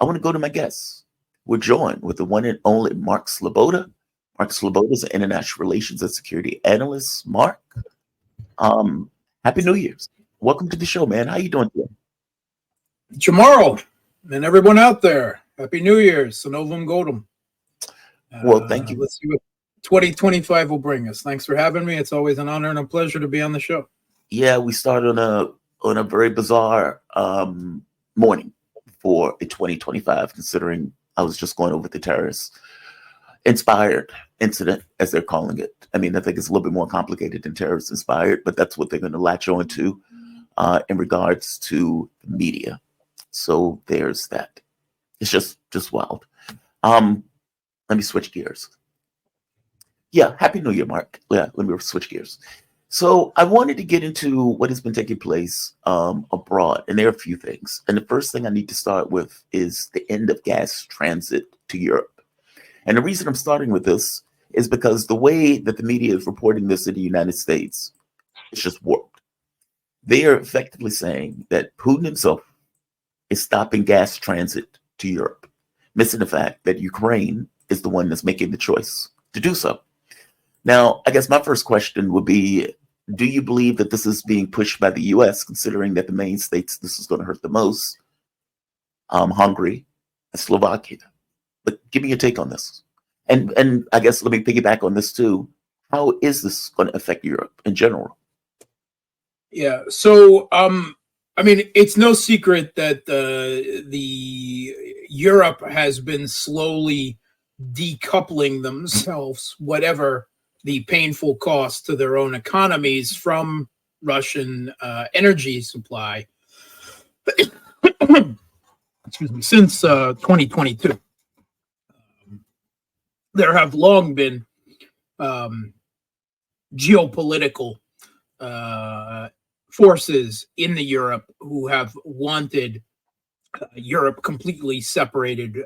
I want to go to my guests. We're joined with the one and only Mark Sleboda. Mark Sleboda is an international relations and security analyst. Mark, Happy New Year's. Welcome to the show, man. How you doing today? Tomorrow, and everyone out there, Happy New Year's. Novum Godum. Well, thank you. Let's see what 2025 will bring us. Thanks for having me. It's always an honor and a pleasure to be on the show. Yeah, we started on a very bizarre morning for a 2025, considering I was just going over the terrorist-inspired incident, as they're calling it. I mean, I think it's a little bit more complicated than terrorist-inspired, but that's what they're going to latch on to in regards to the media. So there's that. It's just wild. Let me switch gears. Yeah, Happy New Year, Mark. Yeah, let me switch gears. So I wanted to get into what has been taking place abroad, and there are a few things. And the first thing I need to start with is the end of gas transit to Europe. And the reason I'm starting with this is because the way that the media is reporting this in the United States is just warped. They are effectively saying that Putin himself is stopping gas transit to Europe, missing the fact that Ukraine is the one that's making the choice to do so. Now, I guess my first question would be, do you believe that this is being pushed by the U.S., considering that the main states this is going to hurt the most, Hungary and Slovakia? But give me your take on this. And I guess let me piggyback on this too. How is this going to affect Europe in general? Yeah, so I mean, it's no secret that the Europe has been slowly decoupling themselves, whatever the painful cost to their own economies, from Russian energy supply. Excuse me. Since 2022, there have long been geopolitical forces in the Europe who have wanted Europe completely separated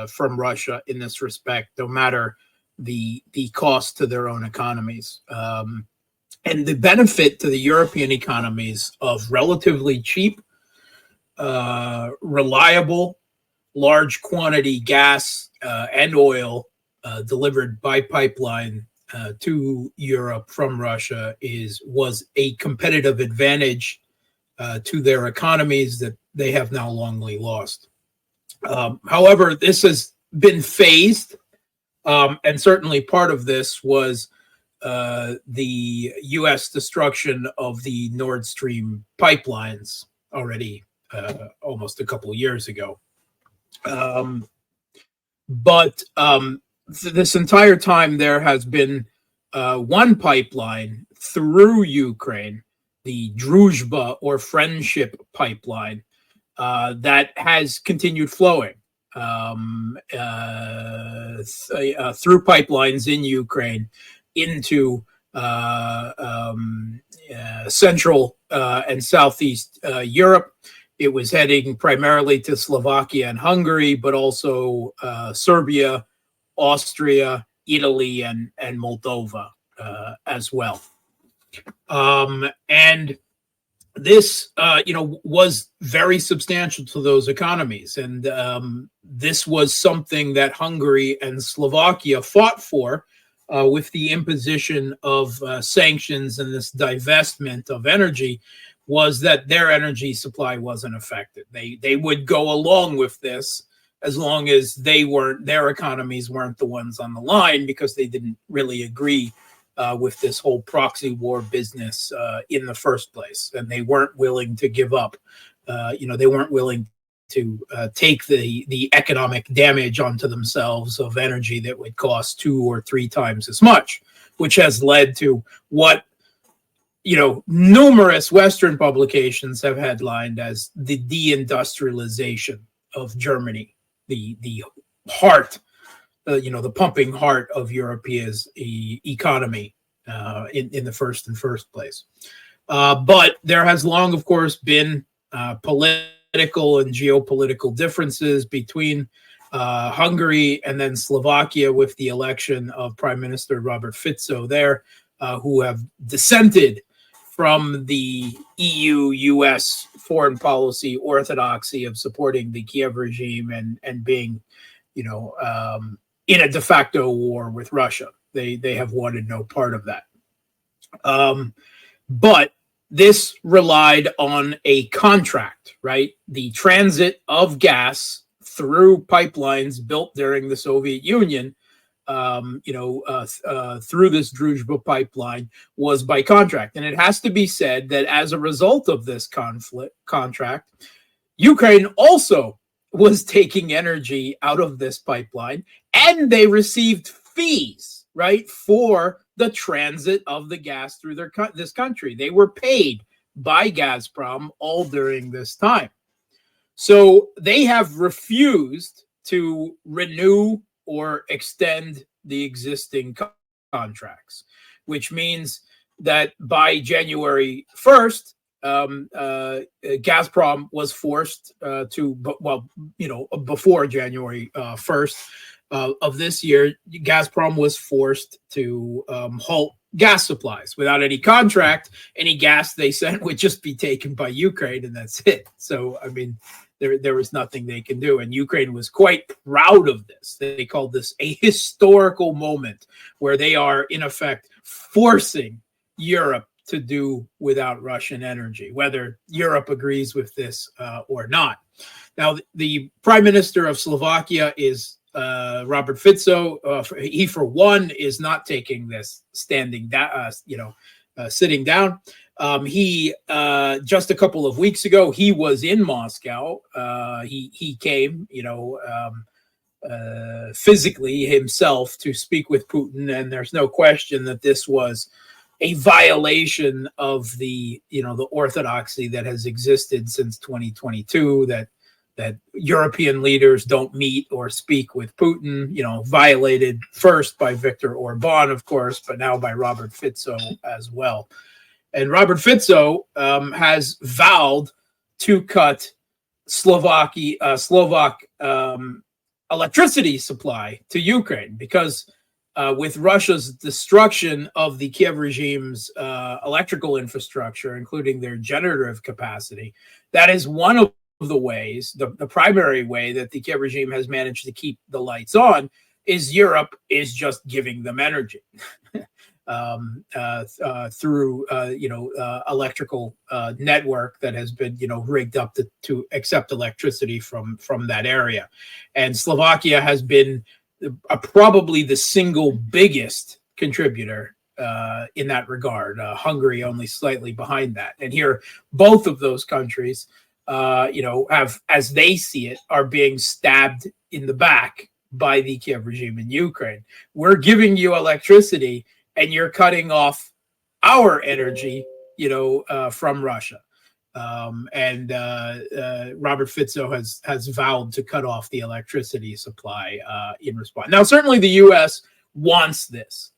from Russia in this respect, no matter the cost to their own economies. And the benefit to the European economies of relatively cheap, reliable, large quantity gas and oil delivered by pipeline to Europe from Russia was a competitive advantage to their economies that they have now longly lost. However, this has been phased, and certainly part of this was the U.S. destruction of the Nord Stream pipelines already almost a couple of years ago. But this entire time, there has been one pipeline through Ukraine, the Druzhba or Friendship pipeline, that has continued flowing through pipelines in Ukraine into Central and Southeast Europe. It was heading primarily to Slovakia and Hungary, but also Serbia, Austria, Italy, and Moldova as well. And this, was very substantial to those economies. And this was something that Hungary and Slovakia fought for with the imposition of sanctions and this divestment of energy, was that their energy supply wasn't affected. They would go along with this as long as their economies weren't the ones on the line, because they didn't really agree with this whole proxy war business in the first place. And they weren't willing to give up. They weren't willing to take the economic damage onto themselves of energy that would cost 2 or 3 times as much, which has led to what numerous Western publications have headlined as the deindustrialization of Germany, the heart, the pumping heart of Europe's economy in the first place. But there has long, of course, been political and geopolitical differences between Hungary and then Slovakia, with the election of Prime Minister Robert Fico there, who have dissented from the EU-US foreign policy orthodoxy of supporting the Kiev regime and being, in a de facto war with Russia. They have wanted no part of that. But this relied on a contract, right? The transit of gas through pipelines built during the Soviet Union, through this Druzhba pipeline was by contract. And it has to be said that as a result of this contract, Ukraine also was taking energy out of this pipeline, and they received fees, right, for the transit of the gas through this country. They were paid by Gazprom all during this time. So they have refused to renew or extend the existing contracts, which means that by January 1st, Gazprom was forced before January 1st of this year, Gazprom was forced to halt gas supplies. Without any contract, any gas they sent would just be taken by Ukraine, and that's it. So, I mean, there was nothing they can do. And Ukraine was quite proud of this. They called this a historical moment where they are, in effect, forcing Europe to do without Russian energy, whether Europe agrees with this or not. Now, the Prime Minister of Slovakia is Robert Fico. He, for one, is not taking this sitting down. He just a couple of weeks ago, he was in Moscow. He came, physically himself to speak with Putin, and there's no question that this was a violation of the orthodoxy that has existed since 2022, that European leaders don't meet or speak with Putin, violated first by Viktor Orban, of course, but now by Robert Fico as well. And Robert Fico has vowed to cut Slovak electricity supply to Ukraine because with Russia's destruction of the Kiev regime's electrical infrastructure, including their generative capacity, that is one of the ways, the primary way that the Kiev regime has managed to keep the lights on is Europe is just giving them energy through electrical network that has been rigged up to accept electricity from that area. And Slovakia has been probably the single biggest contributor in that regard. Hungary only slightly behind that. And here, both of those countries have, as they see it, are being stabbed in the back by the Kiev regime in Ukraine. We're giving you electricity, and you're cutting off our energy, from Russia. Robert Fico has vowed to cut off the electricity supply in response. Now, certainly the U.S. wants this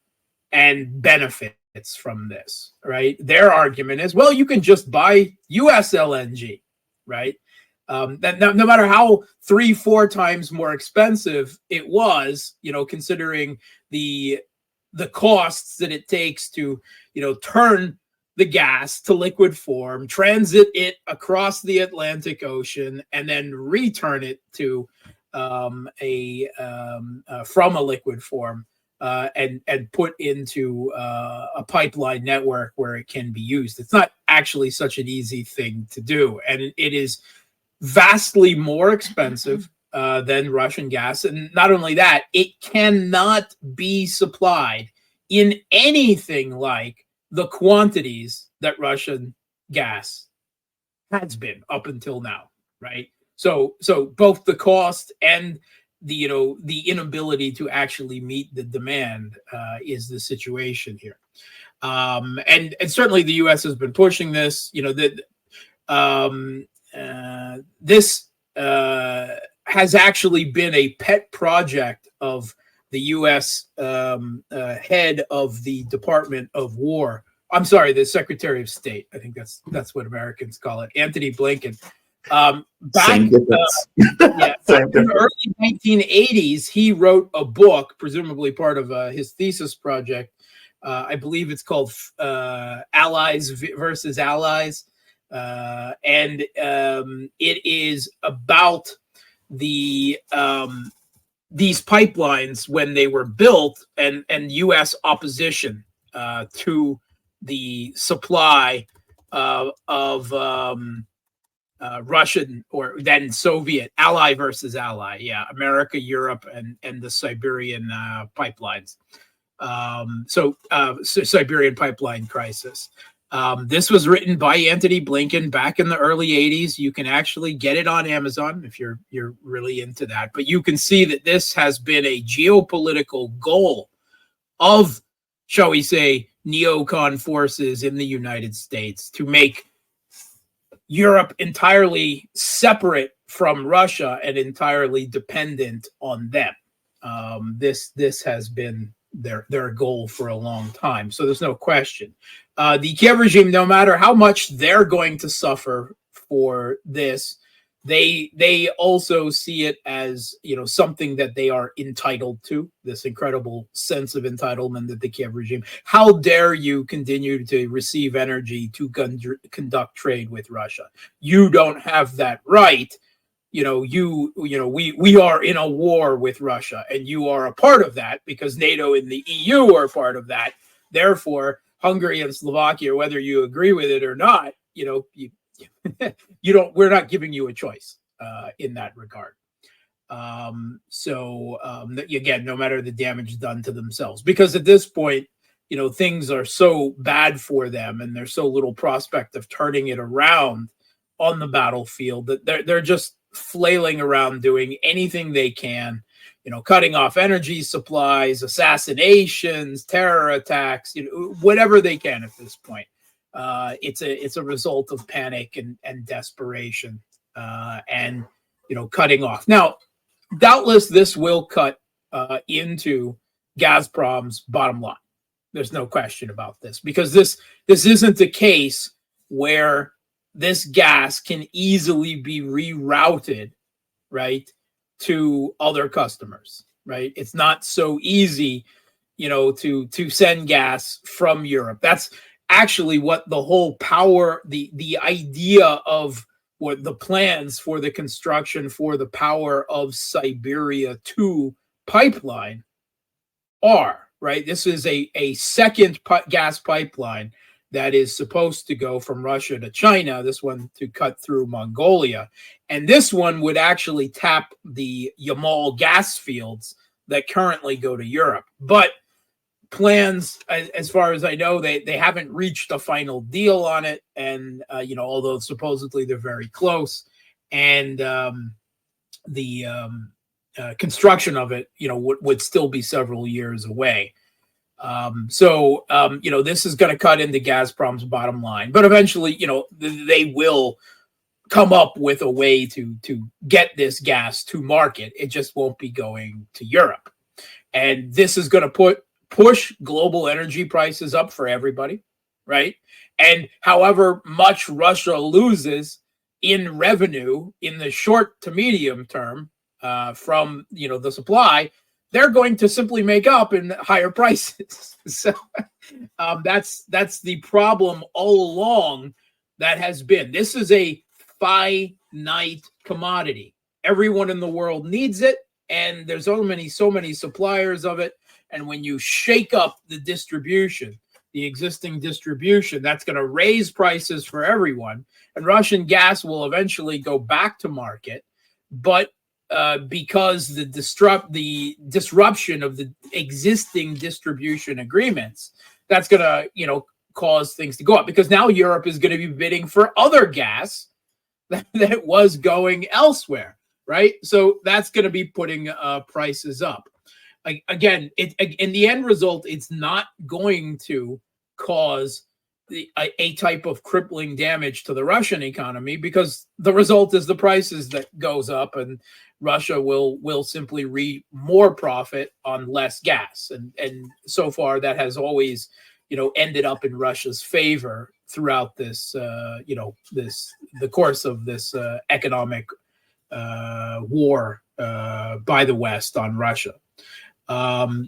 and benefits from this, right? Their argument is, well, you can just buy U.S. LNG. Right? That no matter how 3-4 times more expensive it was, considering the costs that it takes to, turn the gas to liquid form, transit it across the Atlantic Ocean, and then return it to from a liquid form and put into a pipeline network where it can be used. It's not actually such an easy thing to do, and it is vastly more expensive than Russian gas. And not only that, it cannot be supplied in anything like the quantities that Russian gas has been up until now, right? So both the cost and the inability to actually meet the demand is the situation here. And certainly the U.S. has been pushing this. This has actually been a pet project of the U.S. Head of the Department of War. I'm sorry, the Secretary of State. I think that's what Americans call it, Anthony Blinken. Back in the early 1980s, he wrote a book, presumably part of his thesis project, I believe it's called Allies versus Allies. And it is about the these pipelines when they were built, and U.S. opposition to the supply of Russian or then Soviet ally versus ally. Yeah, America, Europe, and the Siberian pipelines. Siberian pipeline crisis. This was written by Antony Blinken back in the early 80s. You can actually get it on Amazon if you're really into that. But you can see that this has been a geopolitical goal of, shall we say, neocon forces in the United States to make Europe entirely separate from Russia and entirely dependent on them. This has been their goal for a long time. So there's no question. The Kiev regime, no matter how much they're going to suffer for this, they also see it as, something that they are entitled to, this incredible sense of entitlement that the Kiev regime. How dare you continue to receive energy to conduct trade with Russia? You don't have that right. We are in a war with Russia, and you are a part of that because NATO and the EU are part of that. Therefore, Hungary and Slovakia, whether you agree with it or not, we're not giving you a choice in that regard. Again, no matter the damage done to themselves, because at this point, things are so bad for them and there's so little prospect of turning it around on the battlefield that they're just flailing around doing anything they can, cutting off energy supplies, assassinations, terror attacks, whatever they can at this point. It's a result of panic and desperation, and cutting off. Now, doubtless this will cut into Gazprom's bottom line. There's no question about this, because this isn't a case where this gas can easily be rerouted, right, to other customers, right? It's not so easy, to send gas from Europe. That's actually what the whole power, the idea of what the plans for the construction for the Power of Siberia 2 pipeline are, right? This is a second gas pipeline that is supposed to go from Russia to China, this one to cut through Mongolia. And this one would actually tap the Yamal gas fields that currently go to Europe. But plans, as far as I know, they haven't reached a final deal on it. And, although supposedly they're very close, and the construction of it, would still be several years away. This is going to cut into Gazprom's bottom line, but eventually, they will come up with a way to get this gas to market. It just won't be going to Europe. And this is going to push global energy prices up for everybody, right? And however much Russia loses in revenue in the short to medium term from, the supply, they're going to simply make up in higher prices. So that's the problem all along that has been. This is a finite commodity. Everyone in the world needs it, and there's so many suppliers of it. And when you shake up the distribution, the existing distribution, that's going to raise prices for everyone. And Russian gas will eventually go back to market, but because the disruption of the existing distribution agreements, that's going to, cause things to go up, because now Europe is going to be bidding for other gas that was going elsewhere, right? So that's going to be putting prices up. Again, in the end result, it's not going to cause a type of crippling damage to the Russian economy, because the result is the prices that goes up, and Russia will simply reap more profit on less gas. And so far that has always, ended up in Russia's favor throughout this, the course of this economic war by the West on Russia.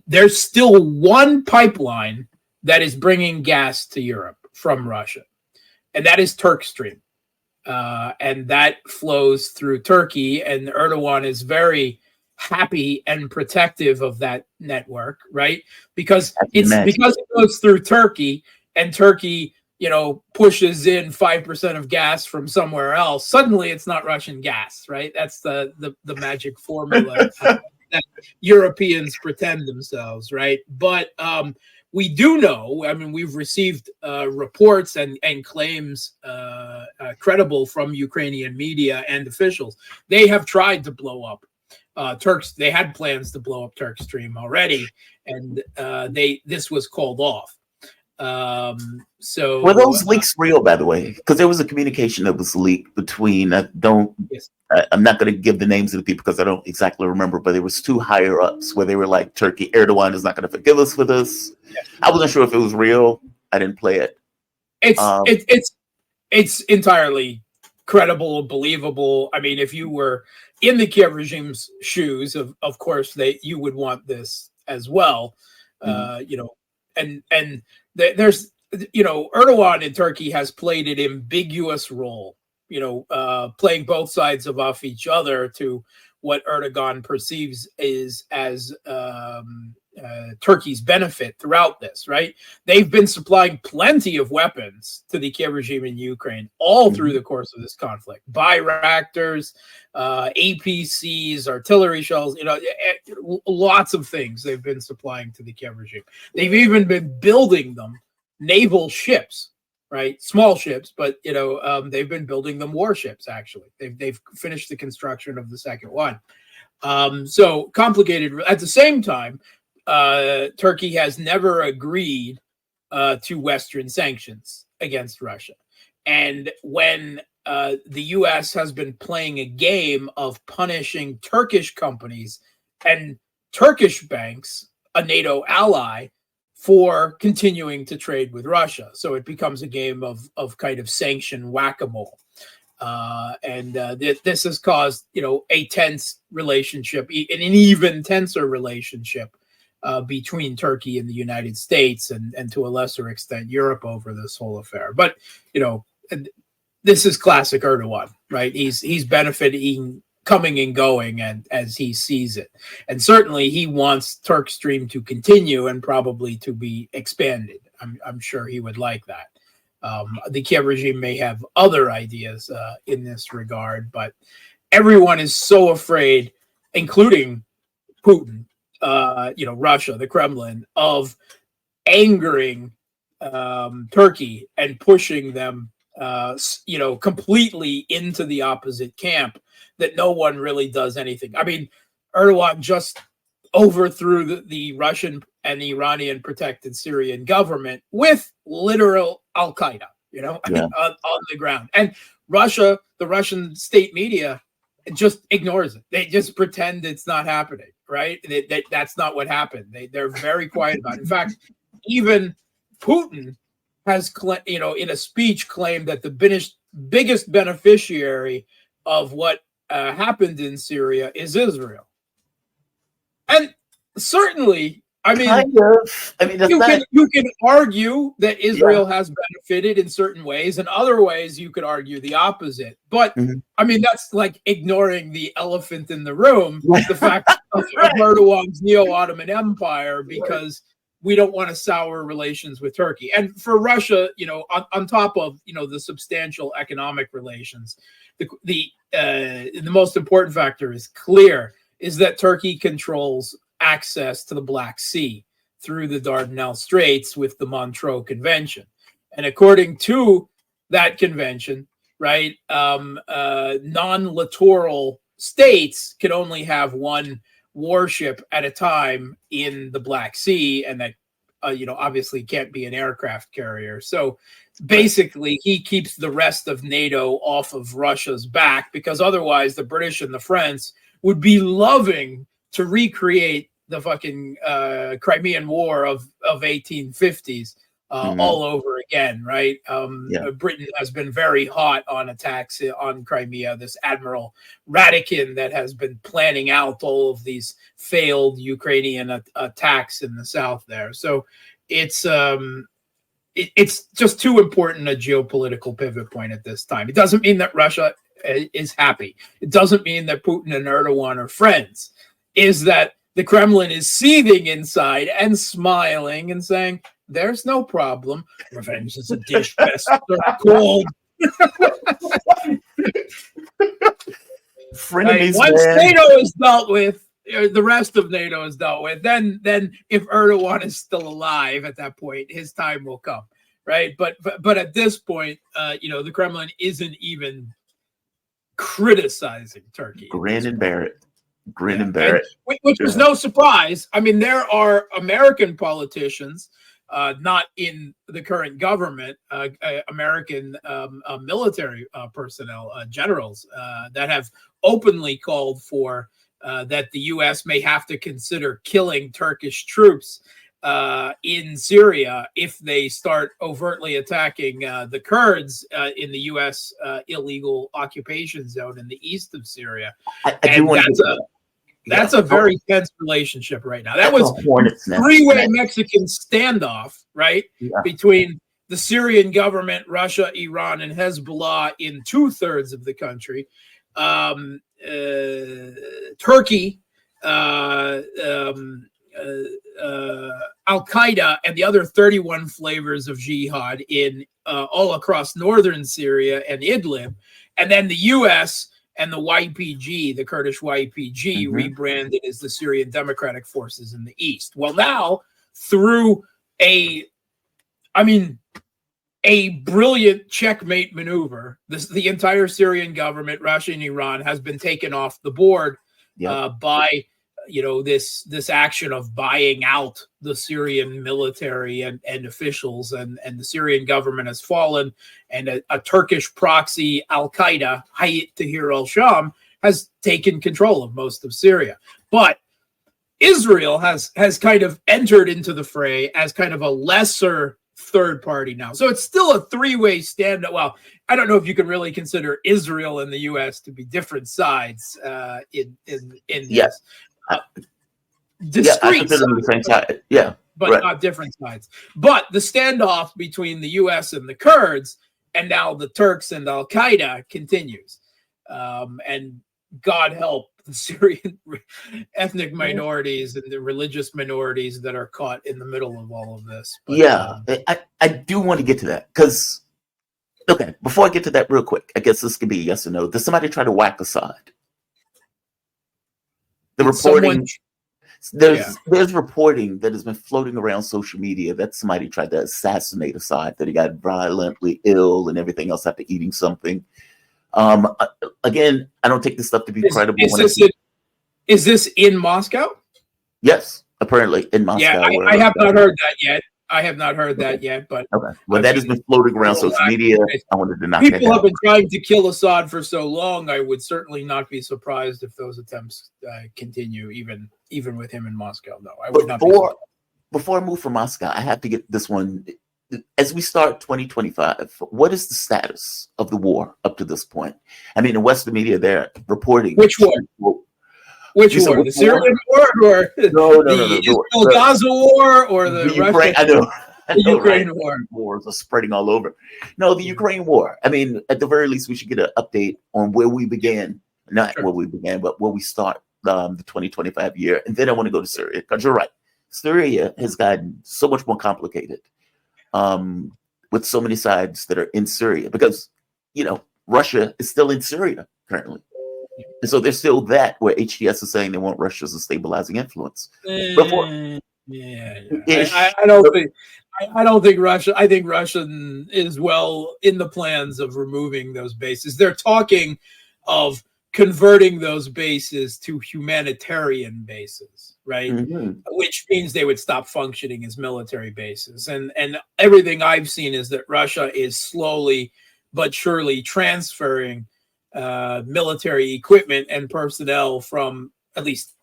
There's still one pipeline that is bringing gas to Europe from Russia, and that is Turk Stream. And that flows through Turkey, and Erdogan is very happy and protective of that network, right? Because because it goes through Turkey, and Turkey, pushes in 5% of gas from somewhere else. Suddenly, it's not Russian gas, right? That's the magic formula that Europeans pretend themselves, right? But we do know, I mean, we've received reports and claims credible from Ukrainian media and officials. They have tried to blow up they had plans to blow up Turk Stream already, and this was called off. So were those leaks real, by the way? Because there was a communication that was leaked between I'm not going to give the names of the people because I don't exactly remember, but there was two higher ups where they were like, Erdogan is not going to forgive us for this. Yeah. I wasn't sure if it was real. I didn't play it. It's entirely credible and believable. I mean, if you were in the Kiev regime's shoes, of course you would want this as well. And there's Erdogan in Turkey has played an ambiguous role, playing both sides off each other to what Erdogan perceives as Turkey's benefit throughout this, right? They've been supplying plenty of weapons to the Kiev regime in Ukraine all through the course of this conflict. Bayraktars, APCs, artillery shells, lots of things they've been supplying to the Kiev regime. They've even been building them naval ships, right? Small ships, but they've been building them warships. Actually, they've finished the construction of the second one. So complicated. At the same time, Turkey has never agreed to Western sanctions against Russia, and when the U.S. has been playing a game of punishing Turkish companies and Turkish banks, a NATO ally, for continuing to trade with Russia. So it becomes a game of kind of sanction whack-a-mole. This has caused, a tense relationship, an even tenser relationship between Turkey and the United States and to a lesser extent Europe over this whole affair. But, this is classic Erdogan, right? He's benefiting coming and going and as he sees it. And certainly he wants Turk Stream to continue and probably to be expanded. I'm sure he would like that. The Kiev regime may have other ideas in this regard, but everyone is so afraid, including Putin, Russia, the Kremlin, of angering Turkey and pushing them completely into the opposite camp, that no one really does anything. I mean, Erdogan just overthrew the Russian and Iranian protected Syrian government with literal Al-Qaeda, on the ground. And Russia, the Russian state media, just ignores it. They just pretend it's not happening, right? That's not what happened. They're very quiet about it. In fact, even Putin has, in a speech, claimed that the biggest beneficiary of what happened in Syria is Israel. And certainly, I mean, you can argue that Israel has benefited in certain ways, and other ways you could argue the opposite. But I mean, that's like ignoring the elephant in the room, the fact of Erdogan's neo-Ottoman Empire, because we don't want to sour relations with Turkey. And for Russia, on top of the substantial economic relations, the most important factor is that Turkey controls access to the Black Sea through the Dardanelles Straits with the Montreux Convention. And according to that convention, right, non-littoral states can only have one warship at a time in the Black Sea, and that obviously can't be an aircraft carrier. So basically he keeps the rest of NATO off of Russia's back, because otherwise the British and the French would be loving to recreate the fucking Crimean War of 1850s all over again, right? Britain has been very hot on attacks on Crimea. This Admiral Radikin that has been planning out all of these failed Ukrainian attacks in the south there. So it's just too important a geopolitical pivot point at this time. It doesn't mean that Russia is happy. It doesn't mean that Putin and Erdogan are friends. Is that the Kremlin is seething inside and smiling and saying, "There's no problem. Revenge is a dish best served cold." Frenemies, once man. NATO is dealt with, the rest of NATO is dealt with, then if Erdogan is still alive at that point, his time will come, right? But at this point, the Kremlin isn't even criticizing Turkey. Grin and bear it. Grin and bear it. Which is no surprise. I mean, there are American politicians, not in the current government, American military personnel, generals, that have openly called for that the U.S. may have to consider killing Turkish troops in Syria if they start overtly attacking the Kurds in the U.S. Illegal occupation zone in the east of Syria. That's a very tense relationship right now. That was a three-way Mexican standoff, right? Yeah. Between the Syrian government, Russia, Iran, and Hezbollah in 2/3 of the country. Turkey, Al-Qaeda, and the other 31 flavors of jihad in all across northern Syria and Idlib. And then the U.S., and the YPG, the Kurdish YPG, rebranded as the Syrian Democratic Forces in the East. Well, now, through a brilliant checkmate maneuver, the entire Syrian government, Russia and Iran, has been taken off the board by this action of buying out the Syrian military and officials, and the Syrian government has fallen, and a Turkish proxy, Al-Qaeda, Hayat Tahrir al-Sham, has taken control of most of Syria. But Israel has kind of entered into the fray as kind of a lesser third party now. So it's still a three-way standoff. Well, I don't know if you can really consider Israel and the U.S. to be different sides in this. Discrete sides, but not different sides. But the standoff between the U.S. and the Kurds, and now the Turks and Al-Qaeda, continues. And God help the Syrian ethnic minorities and the religious minorities that are caught in the middle of all of this. But, I do want to get to that because, okay, before I get to that real quick, I guess this could be a yes or no. Does somebody try to whack Assad? The reporting, there's reporting that has been floating around social media that somebody tried to assassinate Assad, that he got violently ill and everything else after eating something. Again, I don't take this stuff to be credible. Is this in Moscow? Yes, apparently in Moscow. Yeah, I have not heard that yet. I have not heard that yet, but okay. Well, that has been floating around social media. I wanted to knock that down. People have been trying to kill Assad for so long. I would certainly not be surprised if those attempts continue, even with him in Moscow. No, I would not. Before I move from Moscow, I have to get this one. As we start 2025, what is the status of the war up to this point? I mean, in Western media, they're reporting which war. Which war? The Syrian war, or the Gaza war, or the Ukraine? I know the Ukraine war. Wars are spreading all over. No, the Ukraine war. I mean, at the very least, we should get an update on where we began. Not where we began, but where we start the 2025 year. And then I want to go to Syria, because you're right. Syria has gotten so much more complicated with so many sides that are in Syria, because, Russia is still in Syria currently. And so there's still that where HTS is saying they want Russia as a stabilizing influence. I don't think Russia. I think Russia is well in the plans of removing those bases. They're talking of converting those bases to humanitarian bases, right? Which means they would stop functioning as military bases. And everything I've seen is that Russia is slowly but surely transferring military equipment and personnel, from at least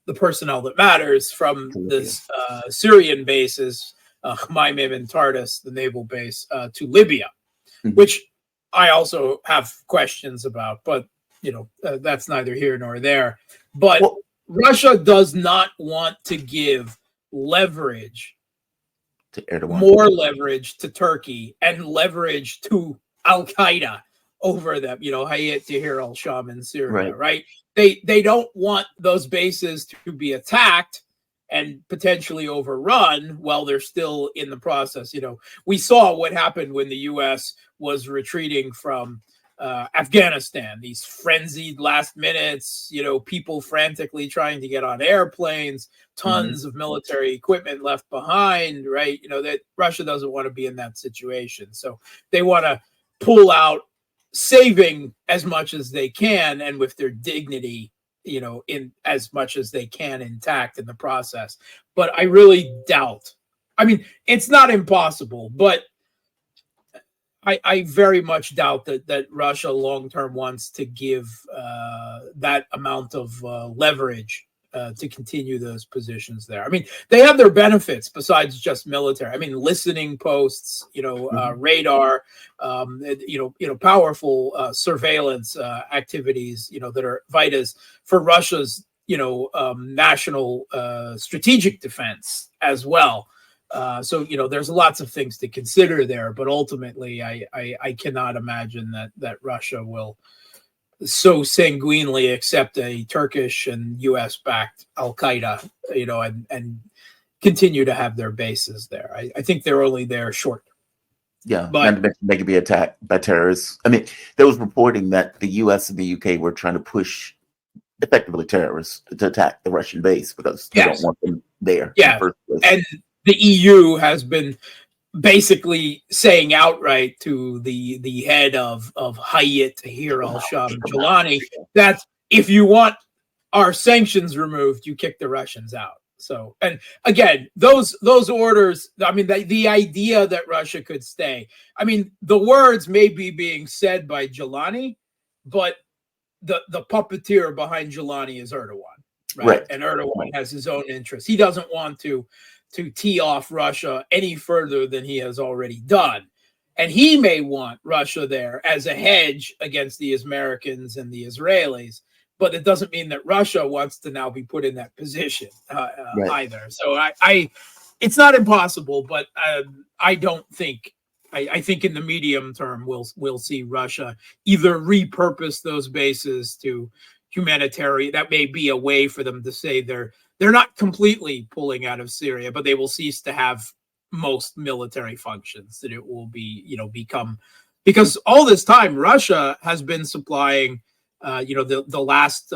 the personnel that matters, from this Syrian bases, Khmeimim and Tartus, the naval base, to Libya, which I also have questions about, but that's neither here nor there. But Russia does not want to give leverage to Erdogan. more leverage to Turkey and leverage to Al Qaeda over them. Hayat Tahrir al-Sham in Syria, right? They don't want those bases to be attacked and potentially overrun while they're still in the process. We saw what happened when the U.S. was retreating from Afghanistan, these frenzied last minutes, people frantically trying to get on airplanes, tons of military equipment left behind, right? That Russia doesn't want to be in that situation. So they want to pull out, saving as much as they can and with their dignity, in as much as they can intact in the process. But I really doubt, it's not impossible, but I very much doubt that Russia long-term wants to give that amount of leverage to continue those positions there. They have their benefits besides just military. Listening posts, radar, powerful surveillance activities, that are vitas for Russia's, national strategic defense as well. So there's lots of things to consider there, but ultimately, I cannot imagine that Russia will so sanguinely accept a Turkish and U.S.-backed Al Qaeda, and continue to have their bases there. I think they're only there short. Yeah, but they could be attacked by terrorists. There was reporting that the U.S. and the U.K. were trying to push effectively terrorists to attack the Russian base because they don't want them there. Yeah, in the first place. And the EU has been basically saying outright to the head of Hayat Tahrir al-Sham Gilani that if you want our sanctions removed, you kick the Russians out. So, and again, those orders, the idea that Russia could stay, the words may be being said by Gilani, but the puppeteer behind Gilani is Erdogan, right? And Erdogan has his own interests. He doesn't want to tee off Russia any further than he has already done. And he may want Russia there as a hedge against the Americans and the Israelis, but it doesn't mean that Russia wants to now be put in that position either. So it's not impossible, but I don't think, I think in the medium term, we'll see Russia either repurpose those bases to humanitarian. That may be a way for them to say they're not completely pulling out of Syria, but they will cease to have most military functions. That it will be, become, because all this time Russia has been supplying, the last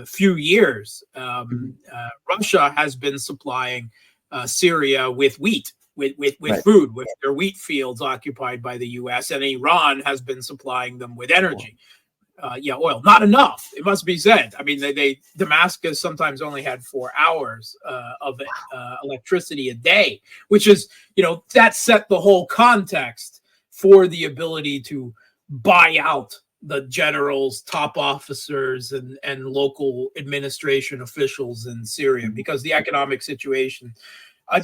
few years, Russia has been supplying Syria with wheat, with food, with their wheat fields occupied by the U.S., and Iran has been supplying them with energy. Oil, not enough, it must be said. Damascus sometimes only had 4 hours of electricity a day, which is, that set the whole context for the ability to buy out the generals, top officers, and local administration officials in Syria, because the economic situation, I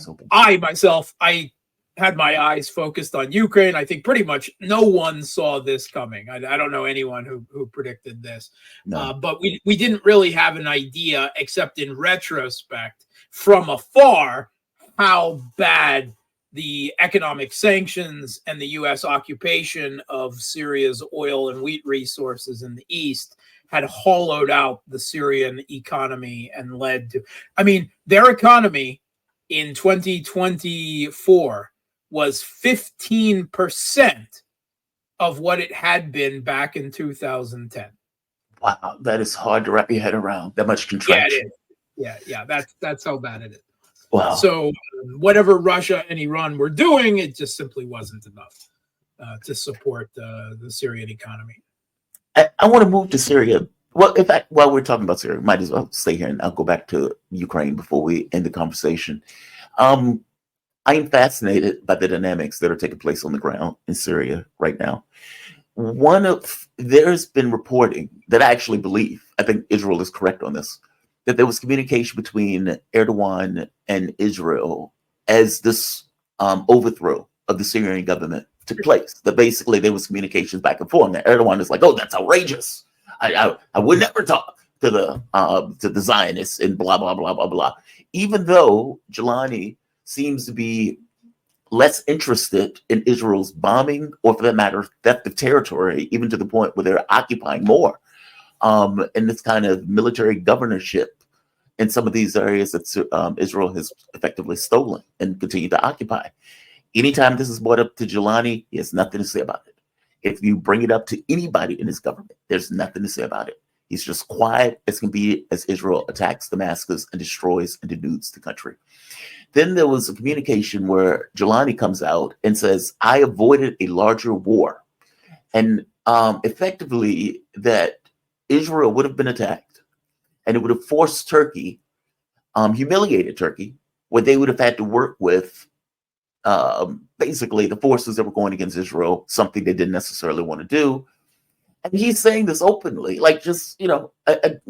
had my eyes focused on Ukraine. I think pretty much no one saw this coming. I don't know anyone who predicted this, but we didn't really have an idea, except in retrospect, from afar, how bad the economic sanctions and the U.S. occupation of Syria's oil and wheat resources in the east had hollowed out the Syrian economy and led to, their economy in 2024 was 15% of what it had been back in 2010. Wow, that is hard to wrap your head around. That much contraction. Yeah, it is. Yeah. That's how bad it is. Wow. So whatever Russia and Iran were doing, it just simply wasn't enough to support the Syrian economy. I want to move to Syria. Well, in fact, while we're talking about Syria, might as well stay here and I'll go back to Ukraine before we end the conversation. I am fascinated by the dynamics that are taking place on the ground in Syria right now. There's been reporting that I actually believe, I think Israel is correct on this, that there was communication between Erdogan and Israel as this overthrow of the Syrian government took place. That basically there was communications back and forth. And Erdogan is like, "Oh, that's outrageous. I would never talk to the Zionists and blah blah blah blah blah." Even though Gilani seems to be less interested in Israel's bombing, or for that matter, theft of territory, even to the point where they're occupying more, and this kind of military governorship in some of these areas that Israel has effectively stolen and continued to occupy. Anytime this is brought up to Jelani, he has nothing to say about it. If you bring it up to anybody in his government, there's nothing to say about it. He's just quiet as can be as Israel attacks Damascus and destroys and denudes the country. Then there was a communication where Jelani comes out and says, I avoided a larger war. And effectively that Israel would have been attacked and it would have forced Turkey, humiliated Turkey, where they would have had to work with basically the forces that were going against Israel, something they didn't necessarily want to do. And he's saying this openly, like just,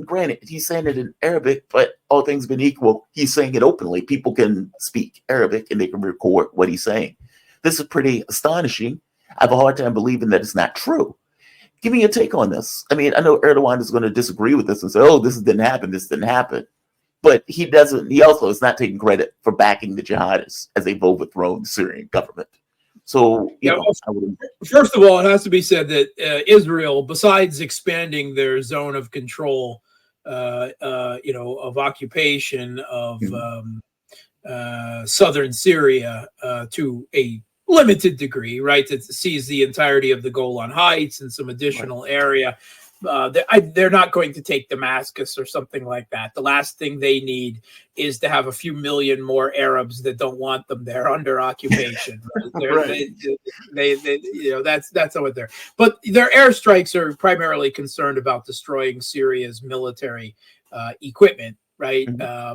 granted, he's saying it in Arabic, but all things being equal, he's saying it openly. People can speak Arabic and they can record what he's saying. This is pretty astonishing. I have a hard time believing that it's not true. Give me your take on this. I mean, I know Erdogan is going to disagree with this and say, oh, this didn't happen. But he also is not taking credit for backing the jihadists as they've overthrown the Syrian government. So, first of all, it has to be said that Israel, besides expanding their zone of control, of occupation of southern Syria to a limited degree, right, that sees the entirety of the Golan Heights and some additional area. They're not going to take Damascus or something like that. The last thing they need is to have a few million more Arabs that don't want them there under occupation. Right? That's what they're. But their airstrikes are primarily concerned about destroying Syria's military equipment. Right,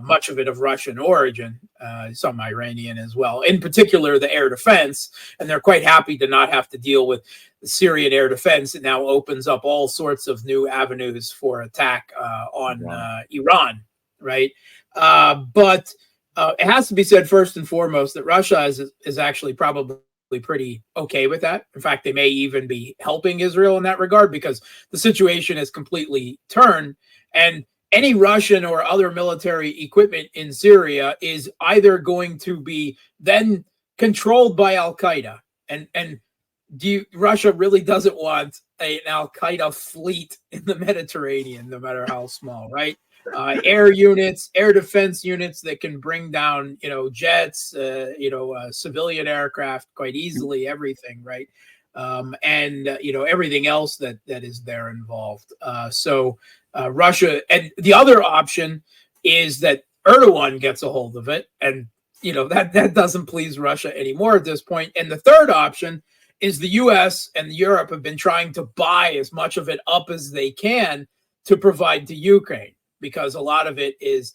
much of it of Russian origin, some Iranian as well. In particular, the air defense, and they're quite happy to not have to deal with the Syrian air defense. It now opens up all sorts of new avenues for attack on Iran. Right, but it has to be said first and foremost that Russia is actually probably pretty okay with that. In fact, they may even be helping Israel in that regard because the situation has completely turned. And any Russian or other military equipment in Syria is either going to be then controlled by Al-Qaeda. And Russia really doesn't want an Al-Qaeda fleet in the Mediterranean, no matter how small, right? Air units, air defense units that can bring down, jets, civilian aircraft quite easily, everything, right? And everything else that is there involved. Russia, and the other option is that Erdogan gets a hold of it, and that doesn't please Russia anymore at this point. And the third option is the U.S. and Europe have been trying to buy as much of it up as they can to provide to Ukraine, because a lot of it is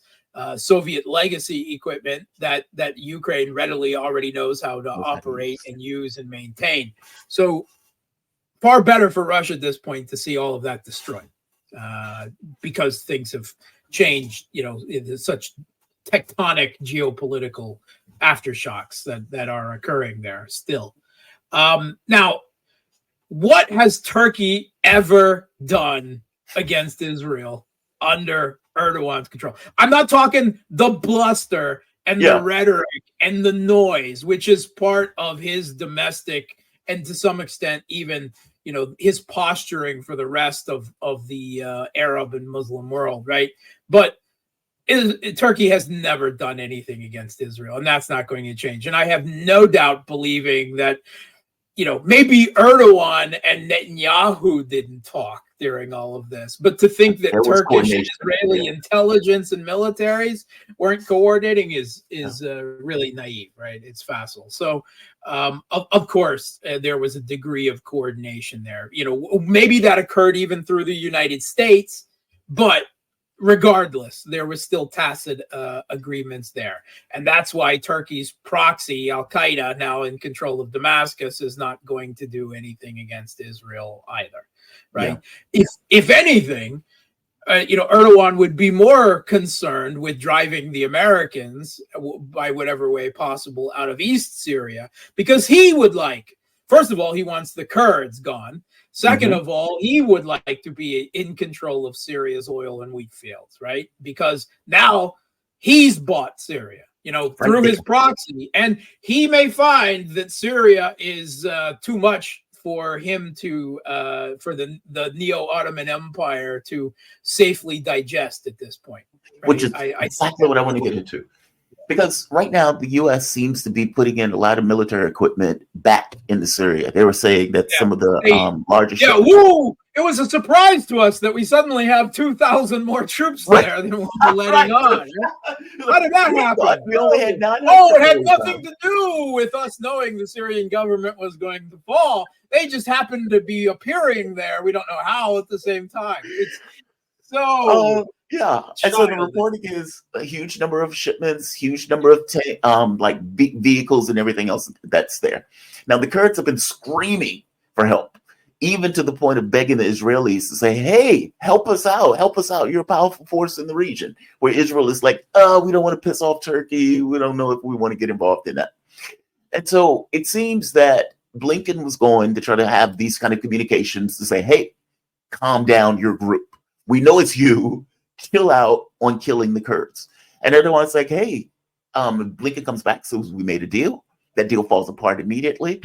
Soviet legacy equipment that Ukraine readily already knows how to operate and use and maintain. So far better for Russia at this point to see all of that destroyed. Because things have changed, in such tectonic geopolitical aftershocks that are occurring there still. Now, what has Turkey ever done against Israel under Erdogan's control? I'm not talking the bluster and the rhetoric and the noise, which is part of his domestic and to some extent even his posturing for the rest of the Arab and Muslim world, right? But Turkey has never done anything against Israel, and that's not going to change. And I have no doubt believing that, maybe Erdogan and Netanyahu didn't talk during all of this, but to think that Turkish and Israeli intelligence and militaries weren't coordinating is really naive, right? It's facile. So, of course, there was a degree of coordination there. Maybe that occurred even through the United States, but regardless, there was still tacit agreements there. And that's why Turkey's proxy, Al-Qaeda, now in control of Damascus, is not going to do anything against Israel either, right? Yeah. If anything, Erdogan would be more concerned with driving the Americans by whatever way possible out of East Syria, because he would first of all, he wants the Kurds gone. Second of all, he would like to be in control of Syria's oil and wheat fields, right? Because now he's bought Syria. through his proxy. And he may find that Syria is too much for him to, for the Neo-Ottoman Empire to safely digest at this point. Right? Which is exactly what I want to get into. Because right now, the U.S. seems to be putting in a lot of military equipment back into Syria. They were saying that some of the largest... Yeah, woo! It was a surprise to us that we suddenly have 2,000 more troops there than we were letting on. How did that happen? We only had 900. Oh, it had nothing to do with us knowing the Syrian government was going to fall. They just happened to be appearing there. We don't know how at the same time. It's so... yeah, and so the reporting is a huge number of shipments, huge number of vehicles and everything else that's there. Now the Kurds have been screaming for help, even to the point of begging the Israelis to say, "Hey, help us out! Help us out! You're a powerful force in the region." Where Israel is like, "Oh, we don't want to piss off Turkey. We don't know if we want to get involved in that." And so it seems that Blinken was going to try to have these kind of communications to say, "Hey, calm down your group. We know it's you. Chill out on killing the Kurds." And everyone's like, hey, Blinken comes back, so we made a deal. That deal falls apart immediately.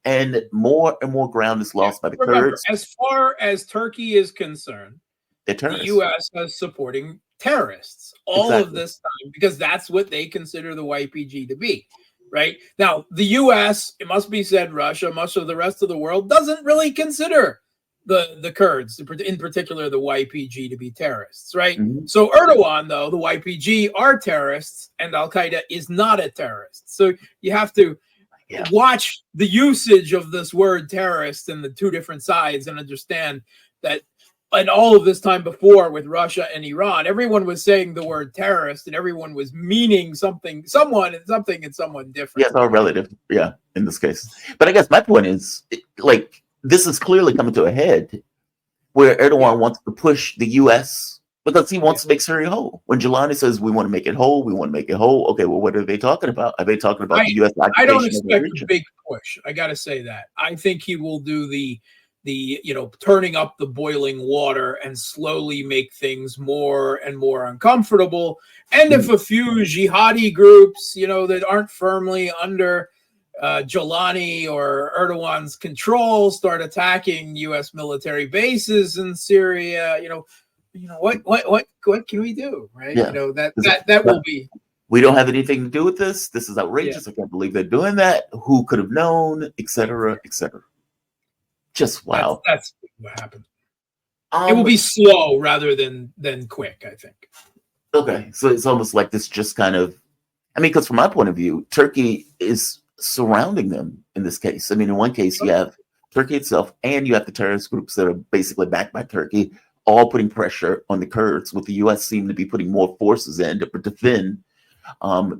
And more ground is lost by the Kurds. As far as Turkey is concerned, the U.S. is supporting terrorists all of this time because that's what they consider the YPG to be. Right? Now, the U.S., it must be said, Russia, much of the rest of the world doesn't really consider the Kurds, in particular the YPG, to be terrorists, right? Mm-hmm. So Erdogan, though, the YPG are terrorists, and Al-Qaeda is not a terrorist. So you have to watch the usage of this word terrorist in the two different sides and understand that in all of this time before with Russia and Iran, everyone was saying the word terrorist and everyone was meaning someone different. Yeah, it's all relative. Yeah, in this case. But I guess my point is, this is clearly coming to a head where Erdogan wants to push the U.S. because he wants to make Syria whole. When Jelani says we want to make it whole, we want to make it whole. Okay, well, what are they talking about? Are they talking about the U.S. occupation? I don't expect a big push. I got to say that. I think he will do the turning up the boiling water and slowly make things more and more uncomfortable. And if a few jihadi groups, that aren't firmly under Jelani or Erdogan's control start attacking U.S. military bases in Syria, what can we do, right? Yeah. That will be. We don't have anything to do with this. This is outrageous. I can't believe they're doing that. Who could have known, et cetera, et cetera. Just wow. That's what happened. It will be slow rather than quick, I think. Okay, so it's almost like this just kind of, because from my point of view, Turkey is surrounding them in this case. In one case, you have Turkey itself and you have the terrorist groups that are basically backed by Turkey, all putting pressure on the Kurds, with the U.S. seem to be putting more forces in to defend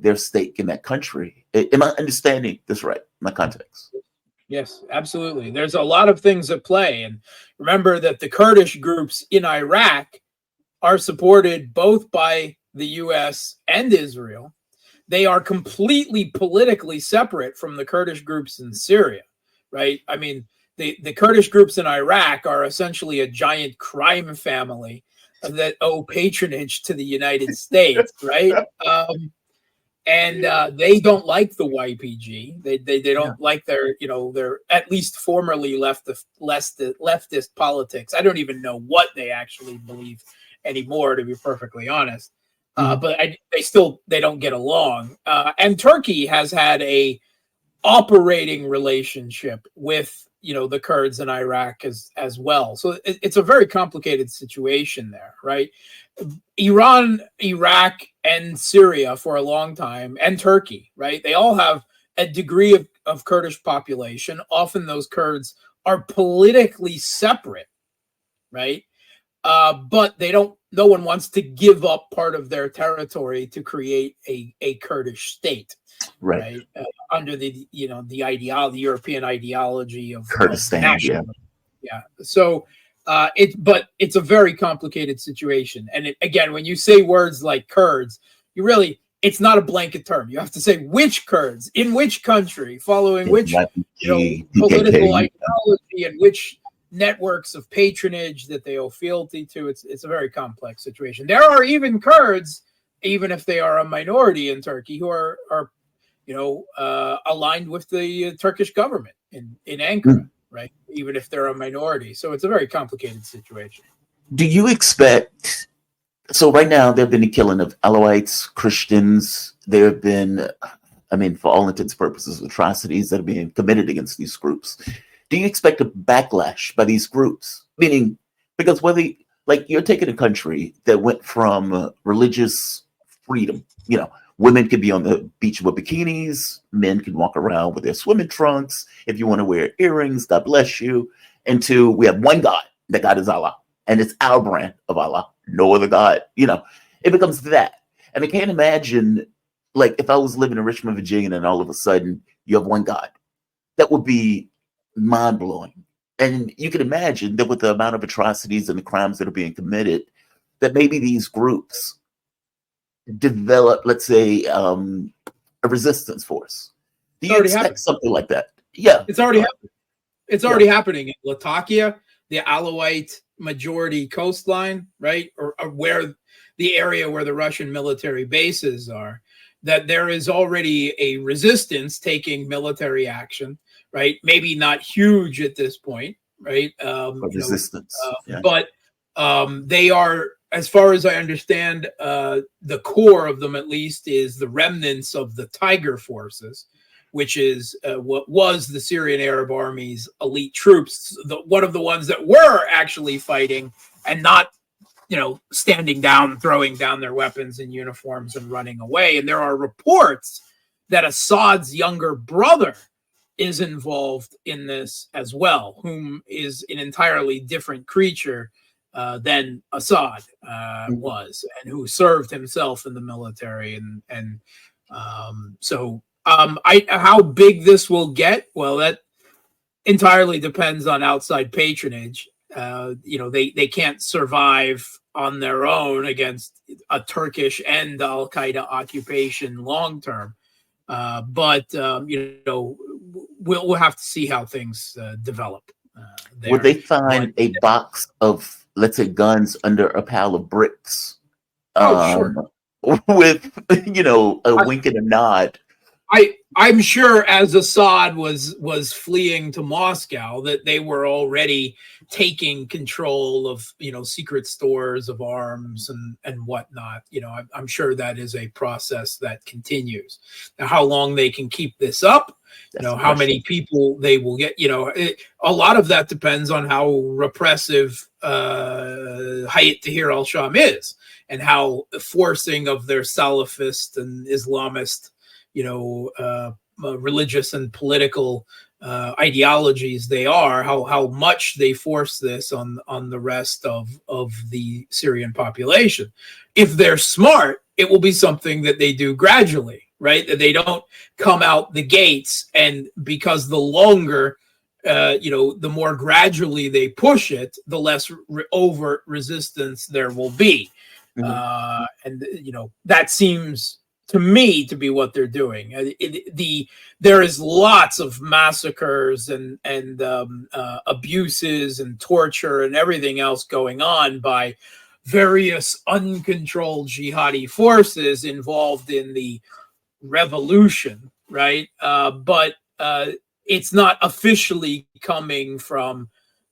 their stake in that country. Am I understanding this right, my context? Yes, absolutely. There's a lot of things at play. And remember that the Kurdish groups in Iraq are supported both by the U.S. and Israel. They are completely politically separate from the Kurdish groups in Syria, right? The Kurdish groups in Iraq are essentially a giant crime family that owe patronage to the United States, right? And they don't like the YPG. They don't like their at least formerly leftist politics. I don't even know what they actually believe anymore, to be perfectly honest. But they don't get along. And Turkey has had a operating relationship with the Kurds in Iraq as well. So it's a very complicated situation there, right? Iran, Iraq, and Syria for a long time, and Turkey, right? They all have a degree of Kurdish population. Often those Kurds are politically separate, right? But no one wants to give up part of their territory to create a Kurdish state, right? Under the European ideology of Kurdistan. Yeah. So it's a very complicated situation. And again, when you say words like Kurds, it's not a blanket term. You have to say which Kurds, in which country, following which political ideology and which networks of patronage that they owe fealty to. It's a very complex situation. There are even Kurds even if they are a minority in Turkey, who are aligned with the Turkish government in Ankara, right? Even if they're a minority. So it's a very complicated situation. Do you expect? So right now, there have been the killing of Alawites, Christians. There have been, I mean, for all intents and purposes, atrocities that are being committed against these groups. Do you expect a backlash by these groups? Meaning, because whether, like, you're taking a country that went from religious freedom, women could be on the beach with bikinis, men can walk around with their swimming trunks. If you want to wear earrings, God bless you. Into we have one God, that God is Allah. And it's our brand of Allah, no other God. It becomes that. And I can't imagine, like, if I was living in Richmond, Virginia, and all of a sudden you have one God, that would be mind blowing. And you can imagine that with the amount of atrocities and the crimes that are being committed, that maybe these groups develop, let's say, a resistance force. Do you expect something like that? Yeah. It's already happening. It's already happening in Latakia, the Alawite majority coastline, right? Or where the area where the Russian military bases are, that there is already a resistance taking military action, right? Maybe not huge at this point, right? Resistance. But they are, as far as I understand, the core of them at least is the remnants of the Tiger forces, which is what was the Syrian Arab Army's elite troops, one of the ones that were actually fighting and not, standing down, throwing down their weapons and uniforms and running away. And there are reports that Assad's younger brother is involved in this as well, whom is an entirely different creature than Assad was, and who served himself in the military. So how big this will get, well, that entirely depends on outside patronage. They can't survive on their own against a Turkish and Al Qaeda occupation long term. But we'll have to see how things develop. Would they find a box of, let's say, guns under a pile of bricks? Sure. With a wink and a nod. I'm sure as Assad was fleeing to Moscow, that they were already taking control of secret stores of arms and whatnot. I'm sure that is a process that continues. Now, how long they can keep this up, how many people they will get, a lot of that depends on how repressive Hayat Tahrir al-Sham is, and how forcing of their Salafist and Islamist religious and political ideologies they are, how much they force this on the rest of the Syrian population. If they're smart, it will be something that they do gradually, right? That they don't come out the gates, and because the longer the more gradually they push it, the less overt resistance there will be. And that seems to me to be what they're doing. There is lots of massacres and abuses and torture and everything else going on by various uncontrolled jihadi forces involved in the revolution, right? But it's not officially coming from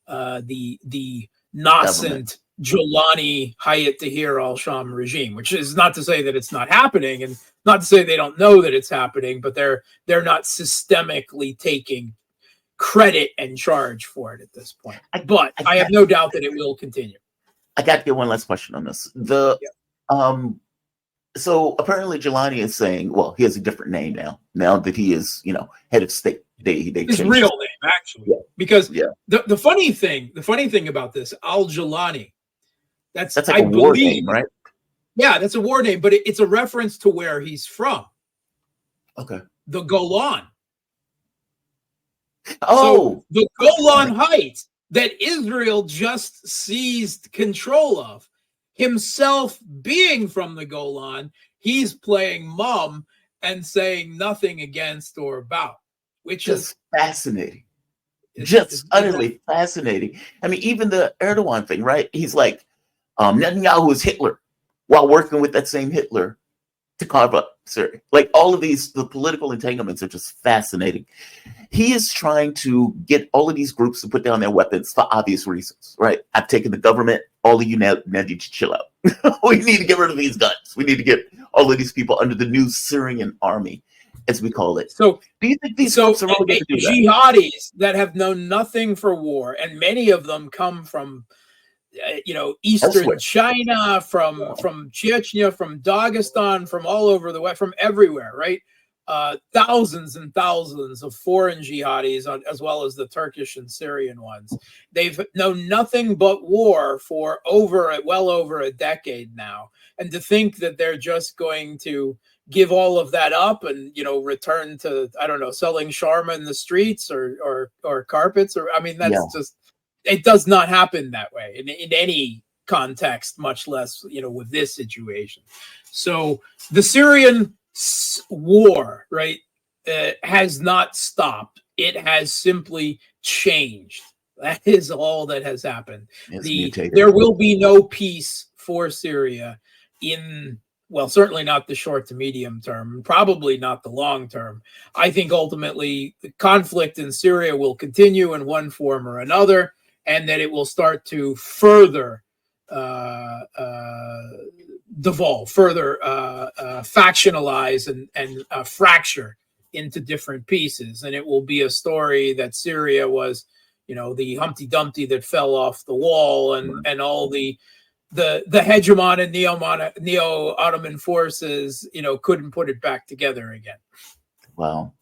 the nascent Golani Hayat Tahrir al-Sham regime, which is not to say that it's not happening, and not to say they don't know that it's happening, but they're not systemically taking credit and charge for it at this point. But I have no doubt that it will continue. I got to get one last question on this. So apparently Jelani is saying, well, he has a different name now that he is, head of state. They his real name, actually, because the funny thing about this, Al-Jelani, that's like a war name, right? Yeah, that's a war name, but it's a reference to where he's from. Okay. The Golan. Oh, so the Golan Heights that Israel just seized control of, himself being from the Golan, he's playing mum and saying nothing against or about, which is fascinating. Just utterly fascinating. I mean, even the Erdogan thing, right? He's like, Netanyahu is Hitler. while working with that same Hitler to carve up Syria. Like all of these, the political entanglements are just fascinating. He is trying to get all of these groups to put down their weapons for obvious reasons, right? I've taken the government. All of you now need to chill out. We need to get rid of these guns. We need to get all of these people under the new Syrian army, as we call it. So, do you think these groups are really going to do that? Jihadis that have known nothing for war, and many of them come from Eastern Elsewhere. China, from Chechnya, from Dagestan, from all over the West, from everywhere, right? Thousands and thousands of foreign jihadis, as well as the Turkish and Syrian ones. They've known nothing but war for well over a decade now. And to think that they're just going to give all of that up and, return to, I don't know, selling shawarma in the streets or carpets, that's just, it does not happen that way in any context, much less, with this situation. So the Syrian war, right, has not stopped. It has simply changed. That is all that has happened. There will be no peace for Syria certainly not the short to medium term, probably not the long term. I think ultimately the conflict in Syria will continue in one form or another, and that it will start to further devolve, further factionalize and fracture into different pieces. And it will be a story that Syria was, the Humpty Dumpty that fell off the wall, and all the hegemon and neo-Ottoman forces, couldn't put it back together again. Wow.